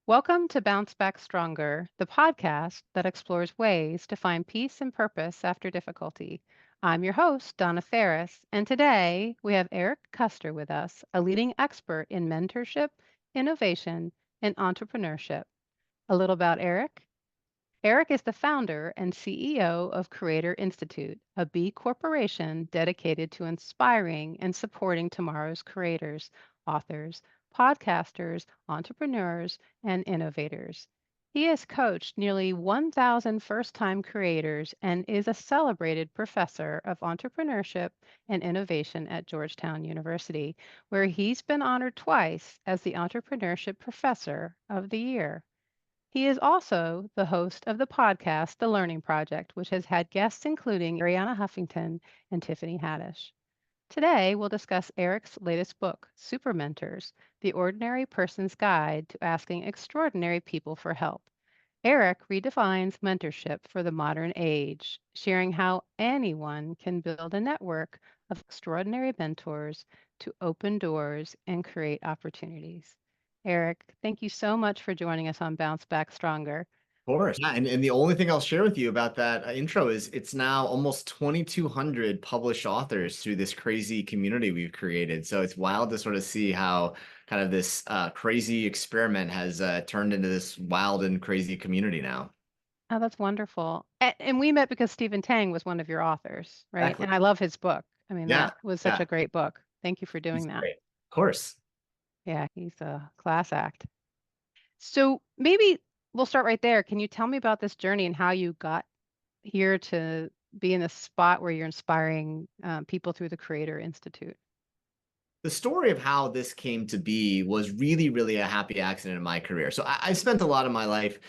Welcome to Bounce Back Stronger, the podcast that explores ways to find peace and purpose after difficulty. I'm your host, Donna Ferris, and today we have Eric Koester with us, a leading expert in mentorship, innovation, and entrepreneurship. A little about Eric. Eric is the founder and CEO of Creator Institute, a B corporation dedicated to inspiring and supporting tomorrow's creators, authors, podcasters, entrepreneurs, and innovators. He has coached nearly 1,000 first time creators and is a celebrated professor of entrepreneurship and innovation at Georgetown University, where he's been honored twice as the Entrepreneurship Professor of the Year. He is also the host of the podcast, The Learning Project, which has had guests including Ariana Huffington and Tiffany Haddish. Today, we'll discuss Eric's latest book, Super Mentors, The Ordinary Person's Guide to Asking Extraordinary People for Help. Eric redefines mentorship for the modern age, sharing how anyone can build a network of extraordinary mentors to open doors and create opportunities. Eric, thank you so much for joining us on Bounce Back Stronger. Of course. Yeah. And the only thing I'll share with you about that intro is it's now almost 2,200 published authors through this crazy community we've created. So it's wild to sort of see how kind of this crazy experiment has turned into this wild and crazy community now. Oh, that's wonderful. And we met because Stephen Tang was one of your authors, right? Exactly. And I love his book. I mean, Yeah. that was such Yeah. a great book. Thank you for He's doing that. great. Of course. Yeah, he's a class act. So maybe we'll start right there. Can you tell me about this journey and how you got here to be in a spot where you're inspiring people through the Creator Institute? The story of how this came to be was really, really a happy accident in my career. So I spent a lot of my life,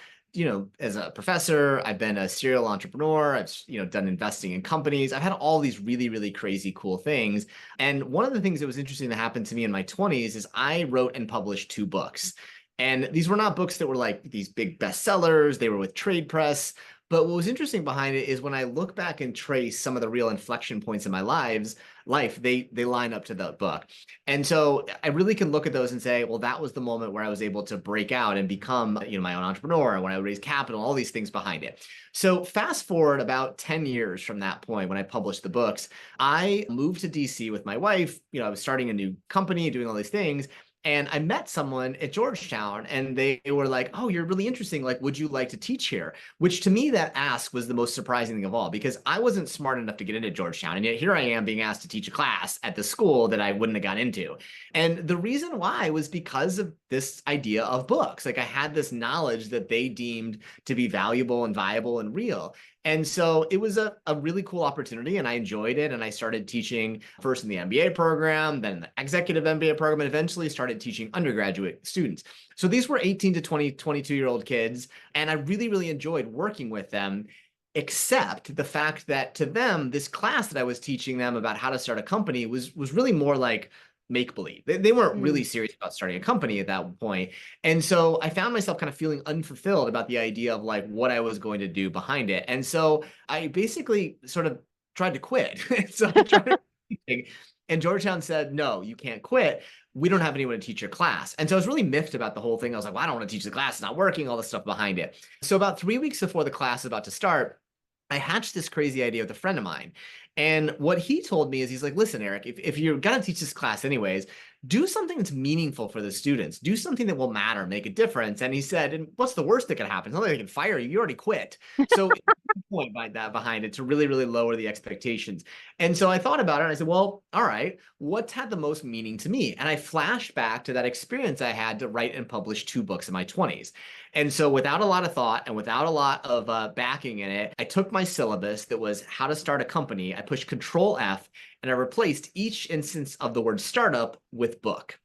as a professor. I've been a serial entrepreneur. I've, done investing in companies. I've had all these really, really crazy, cool things. And one of the things that was interesting that happened to me in my 20s is I wrote and published two books. And these were not books that were like these big bestsellers. They were with trade press. But what was interesting behind it is when I look back and trace some of the real inflection points in my life, they line up to the book. And so I really can look at those and say, well, that was the moment where I was able to break out and become, my own entrepreneur, and when I would raise capital, all these things behind it. So fast forward about 10 years from that point when I published the books, I moved to DC with my wife. I was starting a new company, doing all these things. And I met someone at Georgetown and they were like, oh, you're really interesting. Like, would you like to teach here? Which to me, that ask was the most surprising thing of all, because I wasn't smart enough to get into Georgetown. And yet here I am being asked to teach a class at the school that I wouldn't have gone into. And the reason why was because of this idea of books. Like I had this knowledge that they deemed to be valuable and viable and real. And so it was a really cool opportunity and I enjoyed it. And I started teaching first in the MBA program, then the executive MBA program, and eventually started teaching undergraduate students. So these were 18 to 22-year-old kids. And I really, really enjoyed working with them, except the fact that to them, this class that I was teaching them about how to start a company was really more like make believe. They weren't really Mm, serious about starting a company at that point. And so I found myself kind of feeling unfulfilled about the idea of like what I was going to do behind it. And so I basically sort of tried to quit. So I tried to, and Georgetown said, no, you can't quit. We don't have anyone to teach your class. And so I was really miffed about the whole thing. I was like, well, I don't want to teach the class. It's not working, all this stuff behind it. So about 3 weeks before the class is about to start, I hatched this crazy idea with a friend of mine. And what he told me is he's like, listen, Eric, if you're going to teach this class anyways, do something that's meaningful for the students. Do something that will matter, make a difference. And he said, and what's the worst that can happen? It's not like they can fire you. You already quit. So point behind it to really, really lower the expectations. And so I thought about it and I said, well, all right, what's had the most meaning to me? And I flashed back to that experience I had to write and publish two books in my 20s. And so without a lot of thought and without a lot of backing in it, I took my syllabus that was how to start a company. I pushed Control F and I replaced each instance of the word startup with book.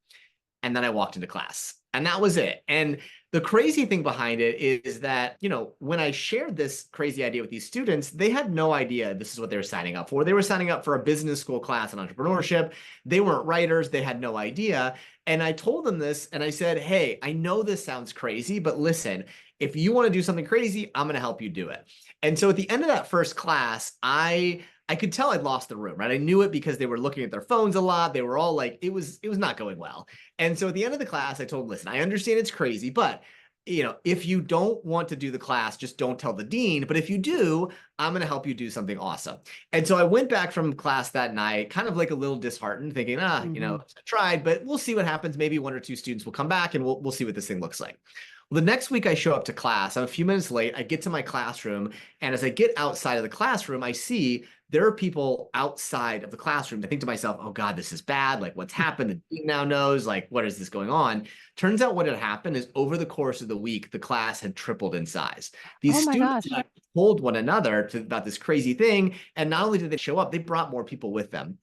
And then I walked into class and that was it. And the crazy thing behind it is that, when I shared this crazy idea with these students, they had no idea this is what they were signing up for. They were signing up for a business school class on entrepreneurship. They weren't writers. They had no idea. And I told them this and I said, hey, I know this sounds crazy, but listen, if you want to do something crazy, I'm going to help you do it. And so at the end of that first class, I could tell I'd lost the room, right? I knew it because they were looking at their phones a lot. They were all like, it was not going well. And so at the end of the class, I told them, listen, I understand it's crazy, but if you don't want to do the class, just don't tell the dean. But if you do, I'm going to help you do something awesome. And so I went back from class that night, kind of like a little disheartened, thinking, Hmm. I tried, but we'll see what happens. Maybe one or two students will come back and we'll see what this thing looks like. Well, the next week I show up to class. I'm a few minutes late. I get to my classroom. And as I get outside of the classroom, I see there are people outside of the classroom. I think to myself, oh God, this is bad. Like, what's happened? The dean now knows, like, what is this going on? Turns out what had happened is over the course of the week, the class had tripled in size. Oh These my students gosh. had told one another about this crazy thing. And not only did they show up, they brought more people with them.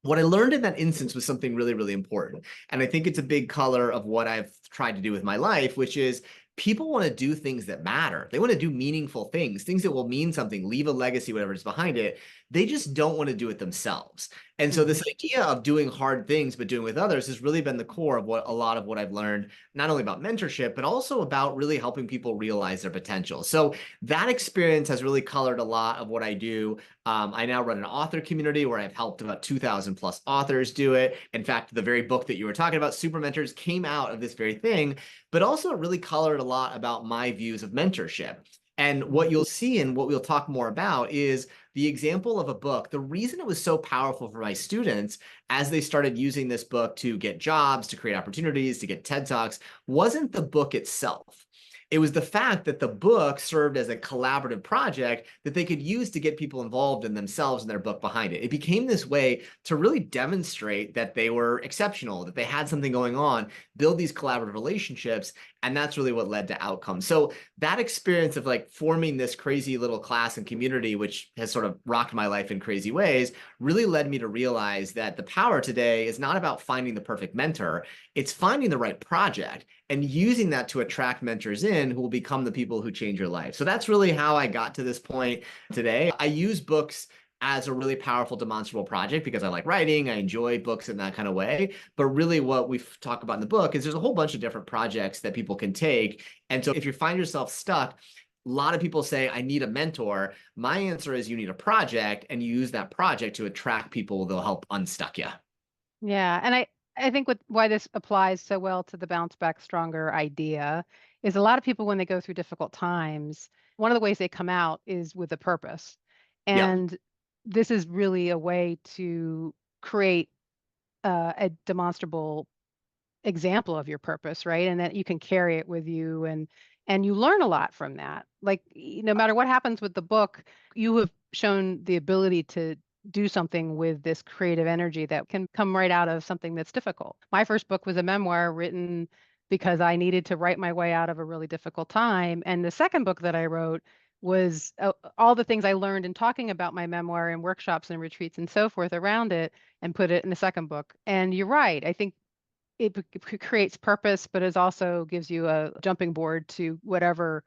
What I learned in that instance was something really, really important. And I think it's a big color of what I've tried to do with my life, which is people want to do things that matter. They want to do meaningful things, things that will mean something, leave a legacy, whatever is behind it. They just don't want to do it themselves. And so Hmm. this idea of doing hard things, but doing with others has really been the core of what a lot of what I've learned, not only about mentorship, but also about really helping people realize their potential. So that experience has really colored a lot of what I do. I now run an author community where I've helped about 2,000 plus authors do it. In fact, the very book that you were talking about, Super Mentors, came out of this very thing, but also it really colored a lot about my views of mentorship. And what you'll see and what we'll talk more about is the example of a book. The reason it was so powerful for my students as they started using this book to get jobs, to create opportunities, to get TED Talks, wasn't the book itself. It was the fact that the book served as a collaborative project that they could use to get people involved in themselves and their book behind it. It became this way to really demonstrate that they were exceptional, that they had something going on, build these collaborative relationships. And that's really what led to outcomes. So that experience of like forming this crazy little class and community, which has sort of rocked my life in crazy ways, really led me to realize that the power today is not about finding the perfect mentor. It's finding the right project and using that to attract mentors in who will become the people who change your life. So that's really how I got to this point today. I use books as a really powerful demonstrable project because I like writing, I enjoy books in that kind of way. But really what we talk about in the book is there's a whole bunch of different projects that people can take. And so if you find yourself stuck, a lot of people say, I need a mentor. My answer is you need a project, and you use that project to attract people that'll help unstuck you. Yeah, and I think why this applies so well to the bounce back stronger idea is a lot of people when they go through difficult times, one of the ways they come out is with a purpose. Yeah. And this is really a way to create a demonstrable example of your purpose, right? And that you can carry it with you and you learn a lot from that. Like no matter what happens with the book, you have shown the ability to do something with this creative energy that can come right out of something that's difficult. My first book was a memoir written because I needed to write my way out of a really difficult time, and the second book that I wrote was all the things I learned in talking about my memoir and workshops and retreats and so forth around it and put it in the second book. And you're right. I think creates purpose, but it also gives you a jumping board to whatever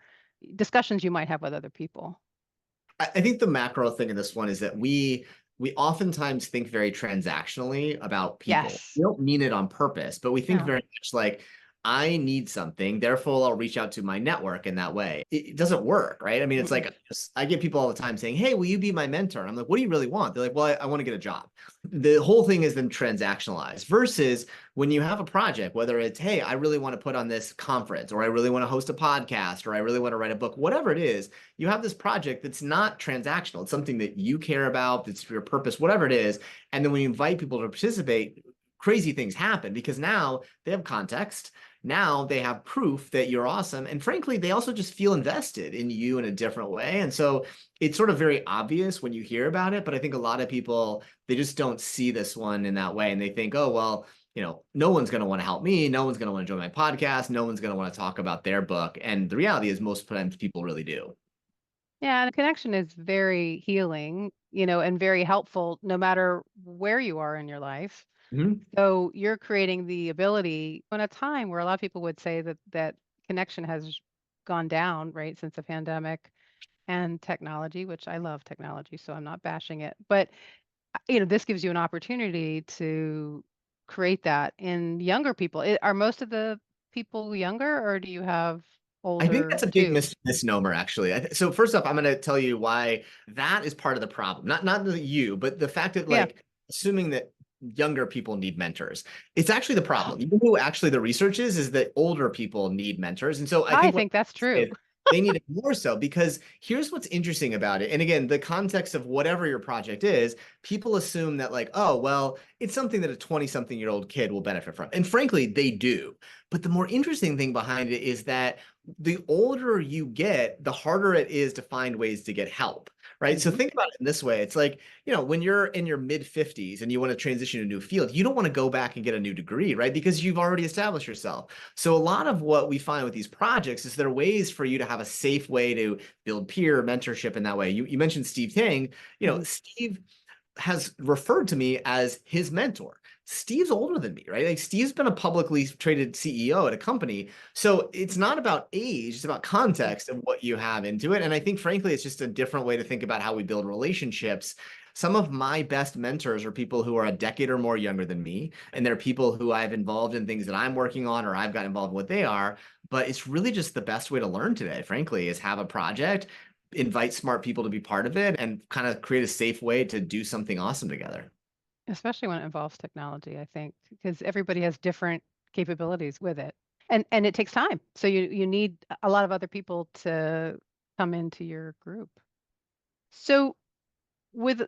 discussions you might have with other people. I think the macro thing in this one is that we oftentimes think very transactionally about people. Yes. We don't mean it on purpose, but we think No. very much like, I need something, therefore I'll reach out to my network in that way. It doesn't work, right? I mean, it's Mm-mm. like I get people all the time saying, "Hey, will you be my mentor?" And I'm like, "What do you really want?" They're like, "Well, I want to get a job." The whole thing is then transactionalized versus when you have a project, whether it's, "Hey, I really want to put on this conference," or "I really want to host a podcast," or "I really want to write a book," whatever it is, you have this project that's not transactional. It's something that you care about, that's your purpose, whatever it is. And then when you invite people to participate, crazy things happen because now they have context. Now they have proof that you're awesome. And frankly, they also just feel invested in you in a different way. And so it's sort of very obvious when you hear about it. But I think a lot of people, they just don't see this one in that way. And they think, oh, well, no one's going to want to help me. No one's going to want to join my podcast. No one's going to want to talk about their book. And the reality is most times people really do. Yeah, and a connection is very healing, and very helpful no matter where you are in your life. Mhm. So you're creating the ability in a time where a lot of people would say that connection has gone down, right, since the pandemic and technology, which I love technology, so I'm not bashing it. But this gives you an opportunity to create that in younger people. Are most of the people younger, or do you have I think older that's a big too? misnomer, actually. So first off, I'm going to tell you why that is part of the problem. Not you, but the fact that Yeah. like assuming that younger people need mentors. It's actually the problem. You know who actually the research is that older people need mentors. And so I I think what think that's true. they need it more so, because here's what's interesting about it. And again, the context of whatever your project is, people assume that like, oh, well, it's something that a 20-something-year-old kid will benefit from. And frankly, they do. But the more interesting thing behind it is that the older you get, the harder it is to find ways to get help. Right. So Mhm. think about it in this way. It's like, when you're in your mid 50s and you want to transition to a new field, you don't want to go back and get a new degree, right? Because you've already established yourself. So a lot of what we find with these projects is there are ways for you to have a safe way to build peer mentorship in that way. You mentioned Steve Tang. Mhm. Steve has referred to me as his mentor. Steve's older than me, right? Like Steve's been a publicly traded CEO at a company. So it's not about age, it's about Mhm. context of what you have into it. And I think, frankly, it's just a different way to think about how we build relationships. Some of my best mentors are people who are a decade or more younger than me. And they're people who I've involved in things that I'm working on, or I've got involved in what they are. But it's really just the best way to learn today, frankly, is have a project, invite smart people to be part of it, and kind of create a safe way to do something awesome together. Especially when it involves technology, I think, because everybody has different capabilities with it. And it takes time. So you need a lot of other people to come into your group. So with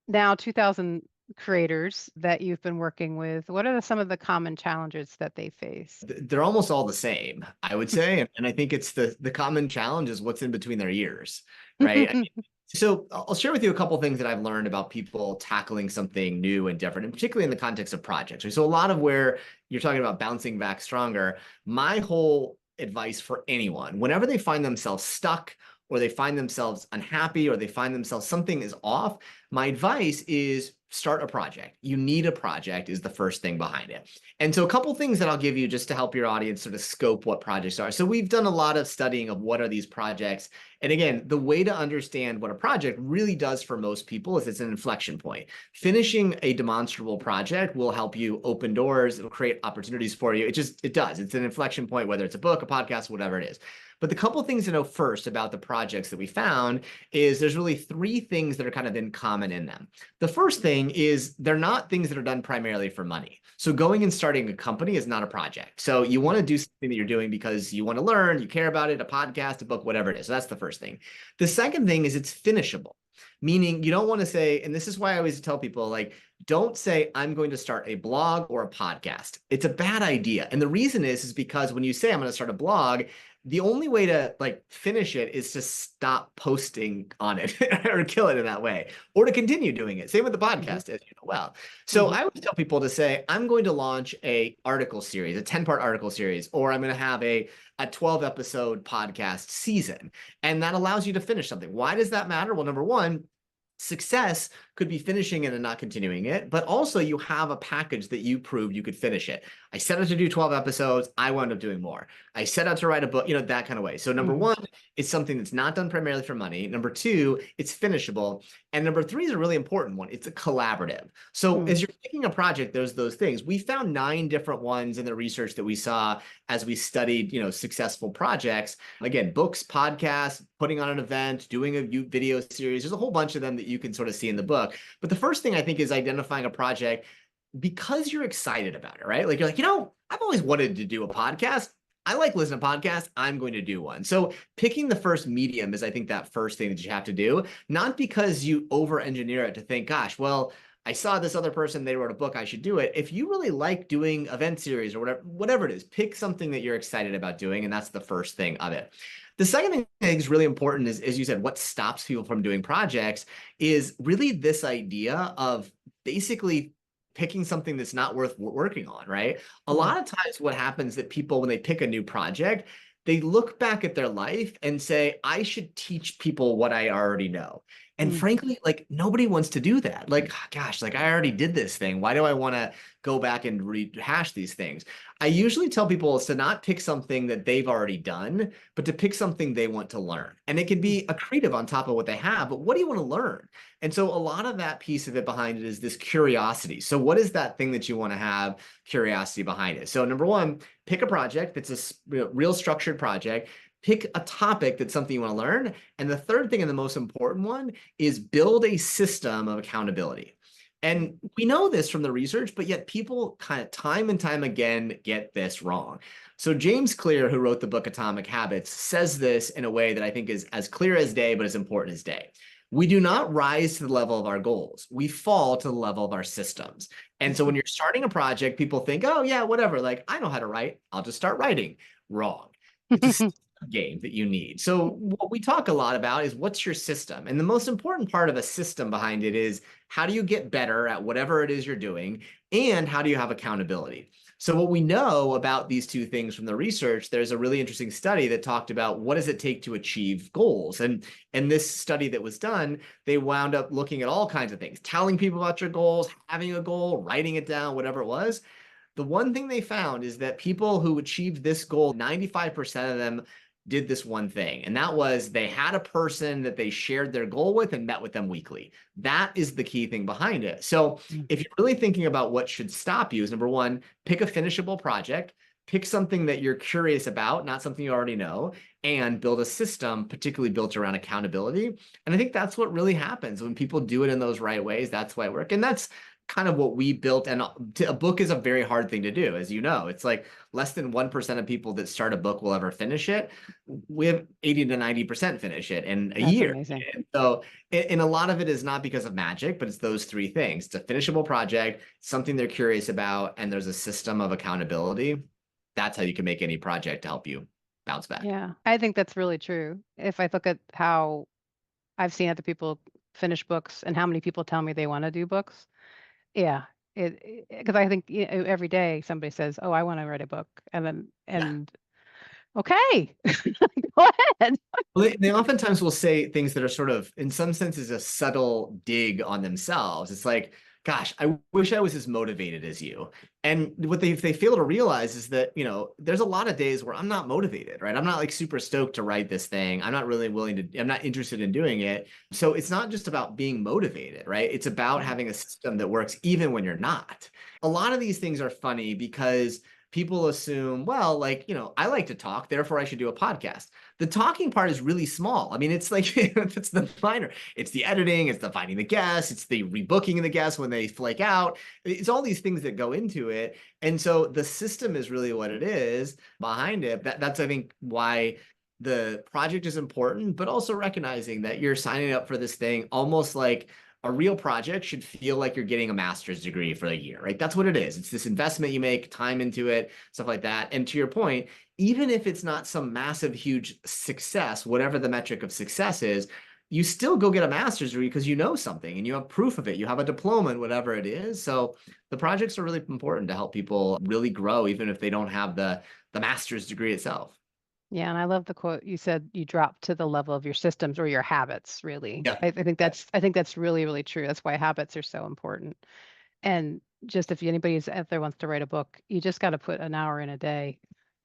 now 2000 creators that you've been working with, what are some of the common challenges that they face? They're almost all the same, I would say. And I think it's the common challenge is what's in between their ears, right? So I'll share with you a couple things that I've learned about people tackling something new and different, and particularly in the context of projects. So a lot of where you're talking about bouncing back stronger, my whole advice for anyone, whenever they find themselves stuck, or they find themselves unhappy, or they find themselves something is off, my advice is start a project. You need a project is the first thing behind it. And so a couple things that I'll give you just to help your audience sort of scope what projects are. So we've done a lot of studying of what are these projects. And again, the way to understand what a project really does for most people is it's an inflection point. Finishing a demonstrable project will help you open doors. It'll create opportunities for you. It does. It's an inflection point, whether it's a book, a podcast, whatever it is. But the couple things to know first about the projects that we found is there's really three things that are kind of in common in them. The first thing is they're not things that are done primarily for money. So going and starting a company is not a project. So you want to do something that you're doing because you want to learn, you care about it, a podcast, a book, whatever it is. So that's the first thing. The second thing is it's finishable, meaning you don't want to say, and this is why I always tell people, like, don't say, I'm going to start a blog or a podcast. It's a bad idea. And the reason is because when you say, I'm going to start a blog, the only way to like finish it is to stop posting on it or kill it in that way, or to continue doing it. Same with the Mhm. podcast, as you know well. So Mhm. I would tell people to say, I'm going to launch a article series, a 10-part article series, or I'm going to have a 12 episode podcast season. And that allows you to finish something. Why does that matter? Well, number one, success could be finishing it and not continuing it, but also you have a package that you proved you could finish it. I set out to do 12 episodes. I wound up doing more. I set out to write a book, that kind of way. So number Mhm. one, it's something that's not done primarily for money. Number two, it's finishable. And number three is a really important one. It's a collaborative. So Mhm. as you're picking a project, there's those things. We found 9 different ones in the research that we saw as we studied, successful projects. Again, books, podcasts, putting on an event, doing a video series. There's a whole bunch of them that you can sort of see in the book. But the first thing I think is identifying a project because you're excited about it, right? Like you're like, I've always wanted to do a podcast. I like listening to podcasts. I'm going to do one. So picking the first medium is, I think, that first thing that you have to do, not because you over engineer it to think, gosh, well, I saw this other person, they wrote a book, I should do it. If you really like doing event series or whatever it is, pick something that you're excited about doing. And that's the first thing of it. The second thing I think is really important is, as you said, what stops people from doing projects is really this idea of basically picking something that's not worth working on, right? A Mhm. lot of times what happens that people, when they pick a new project, they look back at their life and say, I should teach people what I already know. And Mhm. frankly, like nobody wants to do that. Like, gosh, like I already did this thing. Why do I want to go back and rehash these things? I usually tell people is to not pick something that they've already done, but to pick something they want to learn. And it can be accretive on top of what they have, but what do you want to learn? And so a lot of that piece of it behind it is this curiosity. So what is that thing that you want to have curiosity behind it? So number one, pick a project that's a real structured project. Pick a topic that's something you want to learn. And the third thing, and the most important one, is build a system of accountability. And we know this from the research, but yet people kind of time and time again get this wrong. So James Clear, who wrote the book Atomic Habits, says this in a way that I think is as clear as day, but as important as day. We do not rise to the level of our goals. We fall to the level of our systems. And so when you're starting a project, people think, oh, yeah, whatever. Like, I know how to write. I'll just start writing. Wrong. It's a system game that you need. So what we talk a lot about is what's your system? And the most important part of a system behind it is how do you get better at whatever it is you're doing? And how do you have accountability? So what we know about these two things from the research, there's a really interesting study that talked about what does it take to achieve goals. And this study that was done, they wound up looking at all kinds of things, telling people about your goals, having a goal, writing it down, whatever it was. The one thing they found is that people who achieved this goal, 95% of them did this one thing, and that was they had a person that they shared their goal with and met with them weekly. That is the key thing behind it. So if you're really thinking about what should stop you is, number one, pick a finishable project, pick something that you're curious about, not something you already know, and build a system particularly built around accountability. And I think that's what really happens when people do it in those right ways. That's why it works. And that's kind of what we built. And a book is a very hard thing to do, as you know. It's like less than 1% of people that start a book will ever finish it. We have 80 to 90% finish it in a That's year. amazing. And so, and a lot of it is not because of magic, but it's those three things. It's a finishable project, something they're curious about, and there's a system of accountability. That's how you can make any project to help you bounce back. Yeah, I think that's really true. If I look at how I've seen other people finish books and how many people tell me they want to do books, yeah, because I think every day somebody says, "Oh, I want to write a book," and then Yeah. okay, go ahead. Well, they oftentimes will say things that are sort of, in some senses, a subtle dig on themselves. It's like, gosh, I wish I was as motivated as you. And what they fail to realize is that, there's a lot of days where I'm not motivated, right? I'm not like super stoked to write this thing. I'm not really I'm not interested in doing it. So it's not just about being motivated, right? It's about having a system that works even when you're not. A lot of these things are funny because people assume, well, like, I like to talk, therefore I should do a podcast. The talking part is really small. I mean, it's like, it's the minor. It's the editing, it's the finding the guests, it's the rebooking of the guests when they flake out. It's all these things that go into it. And so the system is really what it is behind it. That's, I think, why the project is important, but also recognizing that you're signing up for this thing almost like a real project should feel like you're getting a master's degree for a year, right? That's what it is. It's this investment you make, time into it, stuff like that. And to your point, even if it's not some massive, huge success, whatever the metric of success is, you still go get a master's degree because you know something and you have proof of it. You have a diploma and whatever it is. So the projects are really important to help people really grow, even if they don't have the master's degree itself. Yeah, and I love the quote you said you drop to the level of your systems or your habits, really. Yeah. I think that's really, really true. That's why habits are so important. And just if anybody's out there wants to write a book, you just got to put an hour in a day.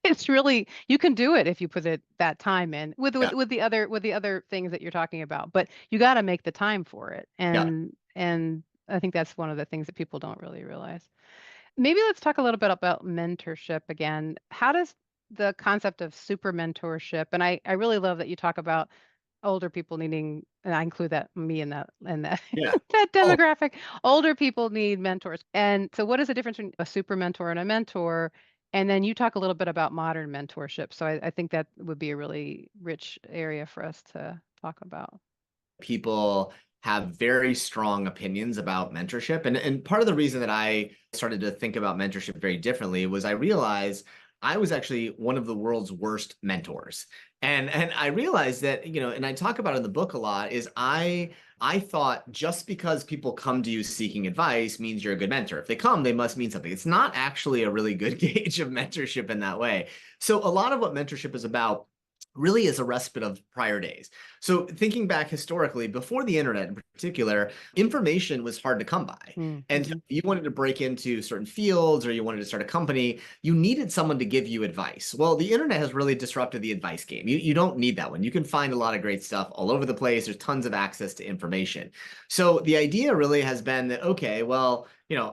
It's really you can do it if you put that time in Yeah. with the other things that you're talking about, but you got to make the time for it. Yeah. And I think that's one of the things that people don't really realize. Maybe let's talk a little bit about mentorship again. How does the concept of super mentorship, and I really love that you talk about older people needing, and I include that me in that Yeah. that Oh, demographic. Older people need mentors. And so what is the difference between a super mentor and a mentor? And then you talk a little bit about modern mentorship. So I think that would be a really rich area for us to talk about. people have very strong opinions about mentorship. And part of the reason that I started to think about mentorship very differently was I realized I was actually one of the world's worst mentors. And I realized that, and I talk about it in the book a lot, is I thought just because people come to you seeking advice means you're a good mentor. If they come, they must mean something. It's not actually a really good gauge of mentorship in that way. So a lot of what mentorship is about really is a respite of prior days. So thinking back historically, before the internet in particular, information was hard to come by. And so Mm-hmm. if you wanted to break into certain fields or you wanted to start a company, you needed someone to give you advice. Well, the internet has really disrupted the advice game. You don't need that one. You can find a lot of great stuff all over the place. There's tons of access to information. So the idea really has been that, okay, well,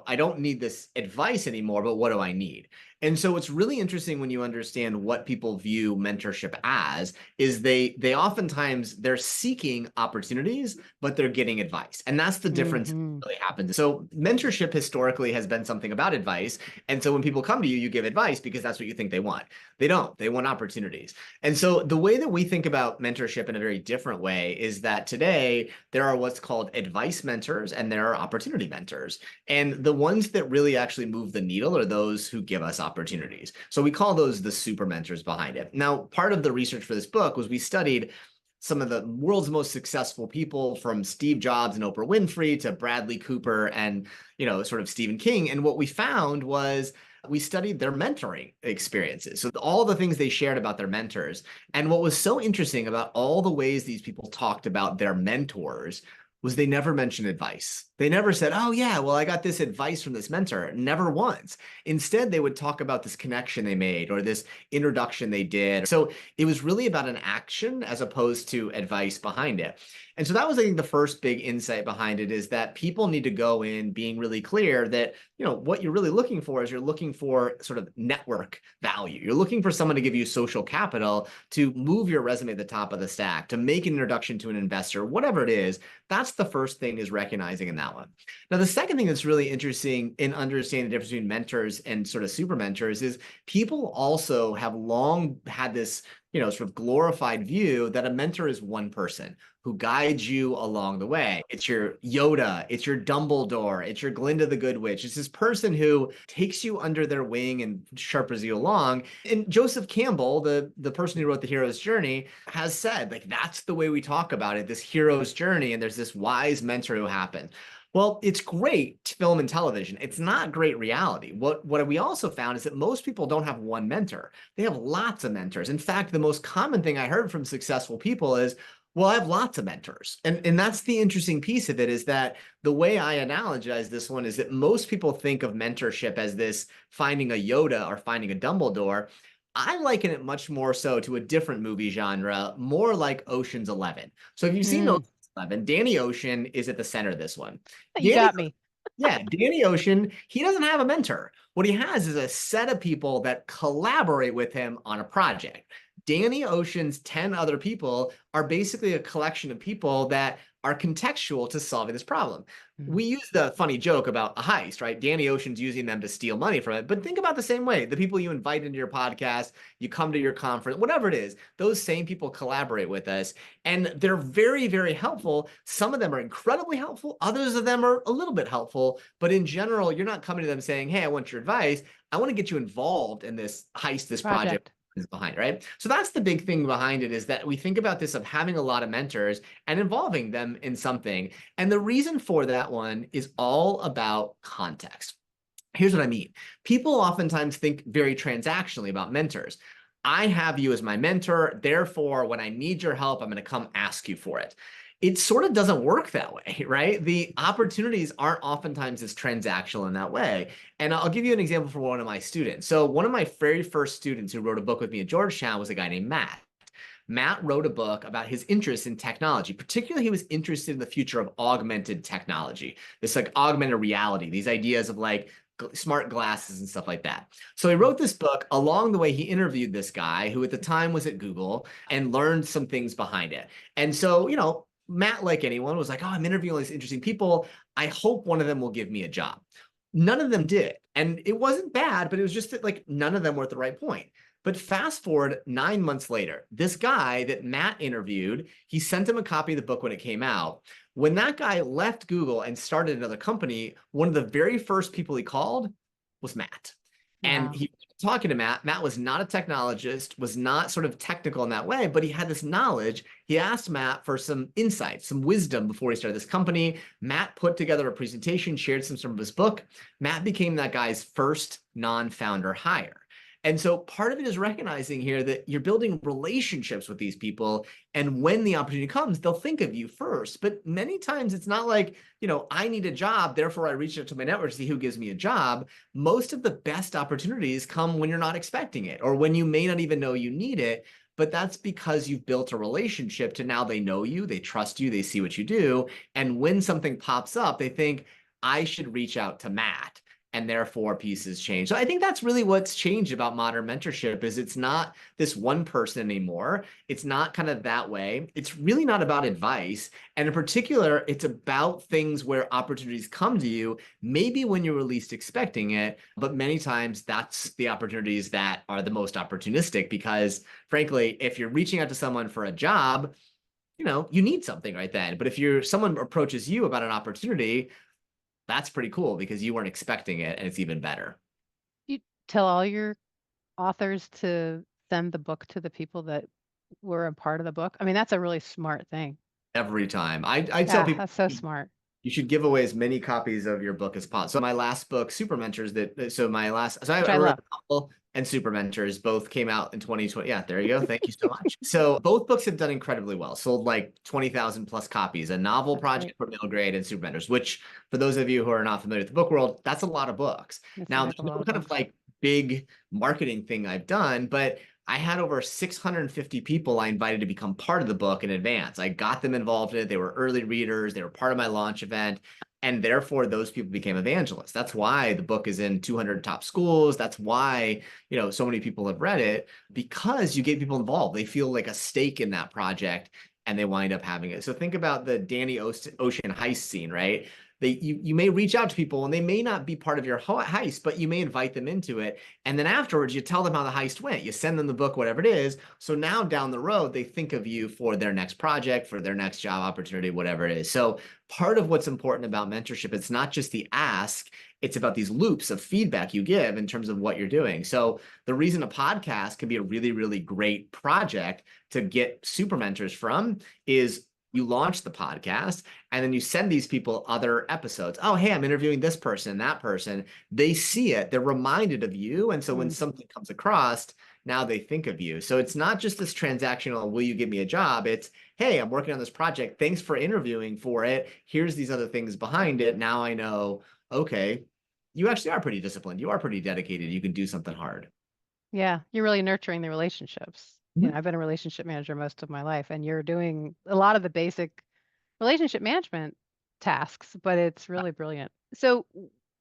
I don't need this advice anymore, but what do I need? And so what's really interesting when you understand what people view mentorship as is they oftentimes they're seeking opportunities, but they're getting advice. And that's the difference that Hmm. really happens. So mentorship historically has been something about advice. And so when people come to you, you give advice because that's what you think they want. They don't. They want opportunities. And so the way that we think about mentorship in a very different way is that today there are what's called advice mentors and there are opportunity mentors. And the ones that really actually move the needle are those who give us opportunities. So we call those the super mentors behind it. Now, part of the research for this book was we studied some of the world's most successful people, from Steve Jobs and Oprah Winfrey to Bradley Cooper and, sort of Stephen King. And what we found was we studied their mentoring experiences. So all the things they shared about their mentors. And what was so interesting about all the ways these people talked about their mentors was they never mentioned advice. They never said, oh, yeah, well, I got this advice from this mentor. Never once. Instead, they would talk about this connection they made or this introduction they did. So it was really about an action as opposed to advice behind it. And so that was, I think, the first big insight behind it, is that people need to go in being really clear that, what you're really looking for is you're looking for sort of network value. You're looking for someone to give you social capital to move your resume at the top of the stack, to make an introduction to an investor, whatever it is. That's the first thing, is recognizing in that one. Now, the second thing that's really interesting in understanding the difference between mentors and sort of super mentors is people also have long had this, sort of glorified view that a mentor is one person who guides you along the way. It's your Yoda, it's your Dumbledore, it's your Glinda the Good Witch. It's this person who takes you under their wing and sharpens you along. And Joseph Campbell, the person who wrote The Hero's Journey, has said, like, that's the way we talk about it, this hero's journey, and there's this wise mentor who happens. Well, it's great film and television. It's not great reality. What we also found is that most people don't have one mentor. They have lots of mentors. In fact, the most common thing I heard from successful people is, well, I have lots of mentors. And that's the interesting piece of it, is that the way I analogize this one is that most people think of mentorship as this finding a Yoda or finding a Dumbledore. I liken it much more so to a different movie genre, more like Ocean's 11. So if you've seen Mm. Ocean's 11, Danny Ocean is at the center of this one. You Danny, got me. yeah, Danny Ocean, he doesn't have a mentor. What he has is a set of people that collaborate with him on a project. Danny Ocean's 10 other people are basically a collection of people that are contextual to solving this problem. Mm. We use the funny joke about a heist, right? Danny Ocean's using them to steal money from it. But think about the same way. The people you invite into your podcast, you come to your conference, whatever it is, those same people collaborate with us. And they're very, very helpful. Some of them are incredibly helpful. Others of them are a little bit helpful. But in general, you're not coming to them saying, hey, I want your advice. I want to get you involved in this heist, this project Project. is behind, right? So that's the big thing behind it, is that we think about this of having a lot of mentors and involving them in something. And the reason for that one is all about context. Here's what I mean. People oftentimes think very transactionally about mentors. I have you as my mentor, therefore, when I need your help, I'm going to come ask you for it. It sort of doesn't work that way, right? The opportunities aren't oftentimes as transactional in that way. And I'll give you an example for one of my students. So one of my very first students who wrote a book with me at Georgetown was a guy named Matt. Matt wrote a book about his interest in technology. Particularly, he was interested in the future of augmented technology, this like augmented reality, these ideas of like smart glasses and stuff like that. So he wrote this book. Along the way, he interviewed this guy who at the time was at Google and learned some things behind it. And so, Matt, like anyone, was like, oh, I'm interviewing all these interesting people. I hope one of them will give me a job. None of them did. And it wasn't bad, but it was just that like none of them were at the right point. But fast forward 9 months later, this guy that Matt interviewed, he sent him a copy of the book when it came out. When that guy left Google and started another company, one of the very first people he called was Matt. And Wow. he was talking to Matt. Matt was not a technologist, was not sort of technical in that way, but he had this knowledge. He asked Matt for some insight, some wisdom before he started this company. Matt put together a presentation, shared some of his book. Matt became that guy's first non-founder hire. And so part of it is recognizing here that you're building relationships with these people. And when the opportunity comes, they'll think of you first. But many times it's not like, I need a job, therefore I reach out to my network to see who gives me a job. Most of the best opportunities come when you're not expecting it, or when you may not even know you need it. But that's because you've built a relationship to now they know you, they trust you, they see what you do. And when something pops up, they think, I should reach out to Matt. and therefore pieces change. So I think that's really what's changed about modern mentorship is it's not this one person anymore. It's not kind of that way. It's really not about advice. And in particular, it's about things where opportunities come to you, maybe when you were least expecting it, but many times that's the opportunities that are the most opportunistic because frankly, if you're reaching out to someone for a job, you need something right then. But if someone approaches you about an opportunity, that's pretty cool because you weren't expecting it and it's even better. You tell all your authors to send the book to the people that were a part of the book. I mean, that's a really smart thing. Every time. I tell Yeah, people that's so smart. you should give away as many copies of your book as possible. So my last book, Super Mentors, so Which I I wrote love. a novel and Super Mentors, both came out in 2020. Yeah, there you go. Thank you so much. So both books have done incredibly well, sold like 20,000 plus copies. A novel That's project great. for middle grade and Super Mentors, which for those of you who are not familiar with the book world, that's a lot of books. It's a Now, heck there's of a lot no of kind of books. like big marketing thing I've done, but I had over 650 people I invited to become part of the book in advance. I got them involved in it. They were early readers. They were part of my launch event. And therefore, those people became evangelists. That's why the book is in 200 top schools. That's why, so many people have read it because you get people involved. They feel like a stake in that project and they wind up having it. So think about the Danny Ocean heist scene, right? You may reach out to people and they may not be part of your heist, but you may invite them into it. And then afterwards, you tell them how the heist went. You send them the book, whatever it is. So now down the road, they think of you for their next project, for their next job opportunity, whatever it is. So part of what's important about mentorship, it's not just the ask, it's about these loops of feedback you give in terms of what you're doing. So the reason a podcast can be a really, really great project to get super mentors from is you launch the podcast and then you send these people other episodes. Oh, hey, I'm interviewing this person, that person. They see it, they're reminded of you. And so when Mm. something comes across, now they think of you. So it's not just this transactional, will you give me a job? It's, hey, I'm working on this project. Thanks for interviewing for it. Here's these other things behind it. Now I know, okay, you actually are pretty disciplined. You are pretty dedicated. You can do something hard. Yeah, you're really nurturing the relationships. Mhm. I've been a relationship manager most of my life, and you're doing a lot of the basic relationship management tasks, but it's really brilliant. So,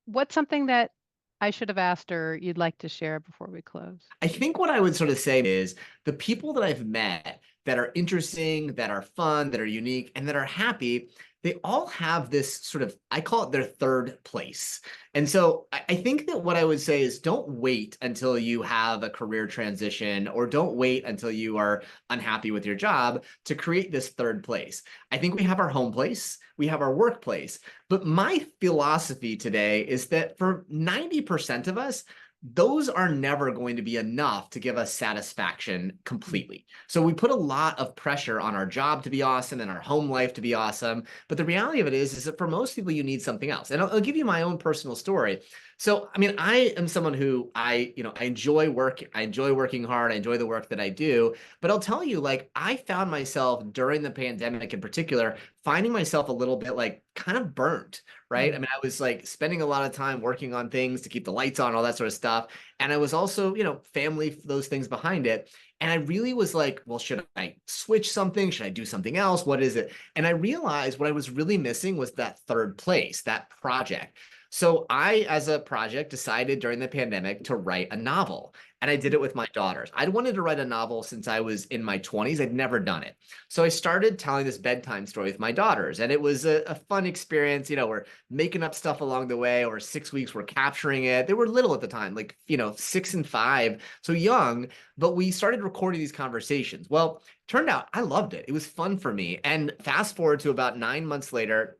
what's something that I should have asked or you'd like to share before we close? I think what I would sort of say is the people that I've met that are interesting, that are fun, that are unique, and that are happy, they all have this sort of, I call it their third place. And so I think that what I would say is don't wait until you have a career transition or don't wait until you are unhappy with your job to create this third place. I think we have our home place, we have our workplace. But my philosophy today is that for 90% of us, those are never going to be enough to give us satisfaction Mm. completely. So we put a lot of pressure on our job to be awesome and our home life to be awesome. But the reality of it is that for most people, you need something else. And I'll give you my own personal story. So, I mean, I am someone who I enjoy work. I enjoy working hard. I enjoy the work that I do. But I'll tell you, like, I found myself during the pandemic in particular, finding myself a little bit like kind of burnt, right? I Mm. mean, I was like spending a lot of time working on things to keep the lights on, all that sort of stuff. And I was also, family, those things behind it. And I really was like, well, should I switch something? Should I do something else? What is it? And I realized what I was really missing was that third place, that project. So I, as a project, decided during the pandemic to write a novel. And I did it with my daughters. I'd wanted to write a novel since I was in my 20s. I'd never done it. So I started telling this bedtime story with my daughters. And it was a fun experience. We're making up stuff along the way. Over 6 weeks, we're capturing it. They were little at the time, like, 6 and 5, so young. But we started recording these conversations. Well, turned out I loved it. It was fun for me. And fast forward to about 9 months later,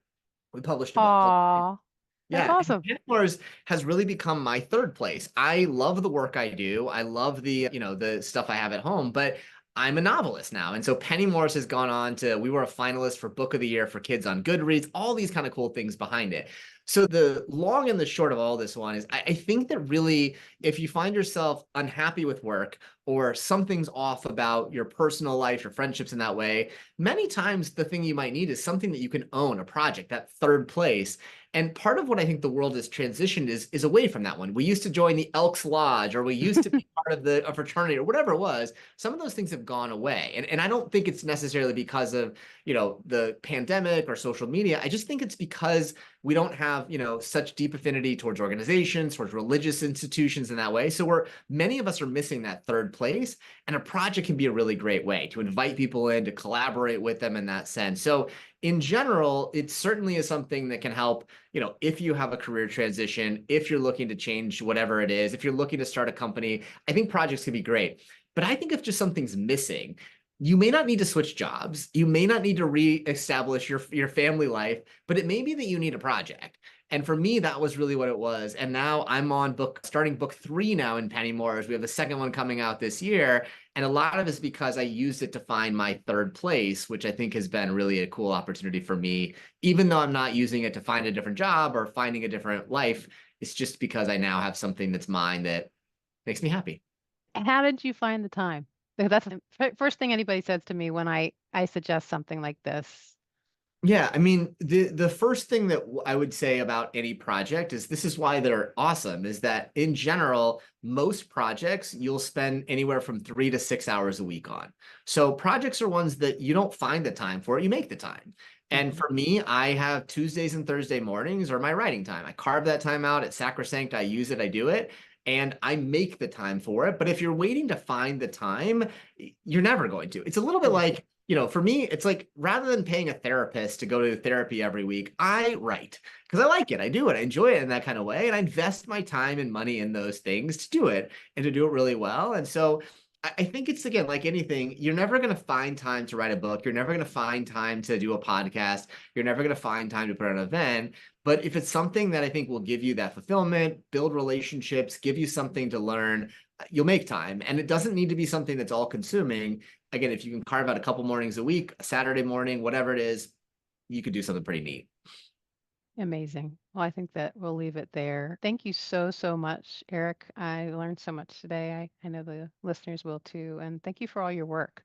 we published a book called Aw, that's yeah, and awesome. Pennymores has really become my third place. I love the work I do. I love the stuff I have at home, but I'm a novelist now. And so Pennymores has gone on to, we were a finalist for Book of the Year for kids on Goodreads, all these kind of cool things behind it. So the long and the short of all this one is I think that really, if you find yourself unhappy with work or something's off about your personal life, your friendships in that way, many times the thing you might need is something that you can own, a project, that third place. And part of what I think the world has transitioned is away from that one. We used to join the Elks Lodge, or we used to be part of a fraternity, or whatever it was. Some of those things have gone away, and I don't think it's necessarily because of the pandemic or social media. I just think it's because we don't have have, such deep affinity towards organizations, towards religious institutions in that way. So many of us are missing that third place. And a project can be a really great way to invite people in, to collaborate with them in that sense. So in general, it certainly is something that can help, if you have a career transition, if you're looking to change whatever it is, if you're looking to start a company, I think projects can be great. But I think if just something's missing, you may not need to switch jobs. You may not need to reestablish your family life, but it may be that you need a project. And for me, that was really what it was. And now I'm starting book 3 now in Pennymores. We have the second one coming out this year. And a lot of it's because I used it to find my third place, which I think has been really a cool opportunity for me, even though I'm not using it to find a different job or finding a different life. It's just because I now have something that's mine that makes me happy. How did you find the time? Because that's the first thing anybody says to me when I suggest something like this. Yeah, I mean, the first thing that I would say about any project is this is why they're awesome, is that in general, most projects you'll spend anywhere from 3 to 6 hours a week on. So projects are ones that you don't find the time for, you make the time. And Mhm. for me, I have Tuesdays and Thursday mornings are my writing time. I carve that time out. It's sacrosanct. I use it. I do it. And I make the time for it. But if you're waiting to find the time, you're never going to. It's a little bit Yeah. like, for me, it's like rather than paying a therapist to go to therapy every week, I write because I like it. I do it. I enjoy it in that kind of way. And I invest my time and money in those things to do it and to do it really well. And so I think it's, again, like anything, you're never going to find time to write a book. You're never going to find time to do a podcast. You're never going to find time to put on an event. But if it's something that I think will give you that fulfillment, build relationships, give you something to learn, you'll make time. And it doesn't need to be something that's all consuming. Again, if you can carve out a couple mornings a week, a Saturday morning, whatever it is, you could do something pretty neat. Amazing. Well, I think that we'll leave it there. Thank you so, so much, Eric. I learned so much today. I know the listeners will too. And thank you for all your work.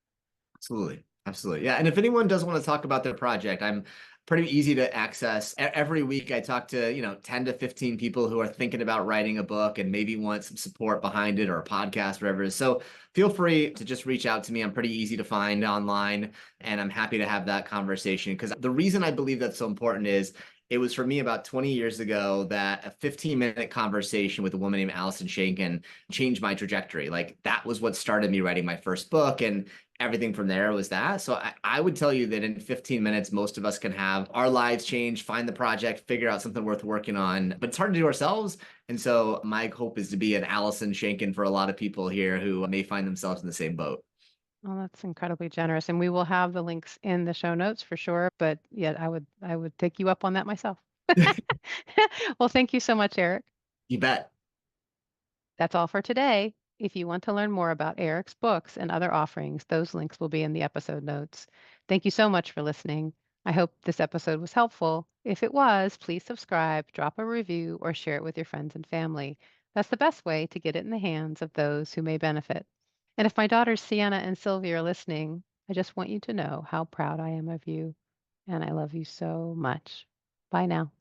Absolutely. Absolutely. Yeah. And if anyone does want to talk about their project, I'm pretty easy to access. Every week I talk to, 10 to 15 people who are thinking about writing a book and maybe want some support behind it or a podcast, whatever it is. So feel free to just reach out to me. I'm pretty easy to find online and I'm happy to have that conversation because the reason I believe that's so important is it was for me about 20 years ago that a 15-minute conversation with a woman named Allison Shanken changed my trajectory. Like that was what started me writing my first book. And everything from there was that. So I would tell you that in 15 minutes, most of us can have our lives change, find the project, figure out something worth working on. But it's hard to do ourselves. And so my hope is to be an Allison Shanken for a lot of people here who may find themselves in the same boat. Well, that's incredibly generous. And we will have the links in the show notes for sure. But yet I would take you up on that myself. Well, thank you so much, Eric. You bet. That's all for today. If you want to learn more about Eric's books and other offerings, those links will be in the episode notes. Thank you so much for listening. I hope this episode was helpful. If it was, please subscribe, drop a review, or share it with your friends and family. That's the best way to get it in the hands of those who may benefit. And if my daughters Sienna and Sylvia are listening, I just want you to know how proud I am of you, and I love you so much. Bye now.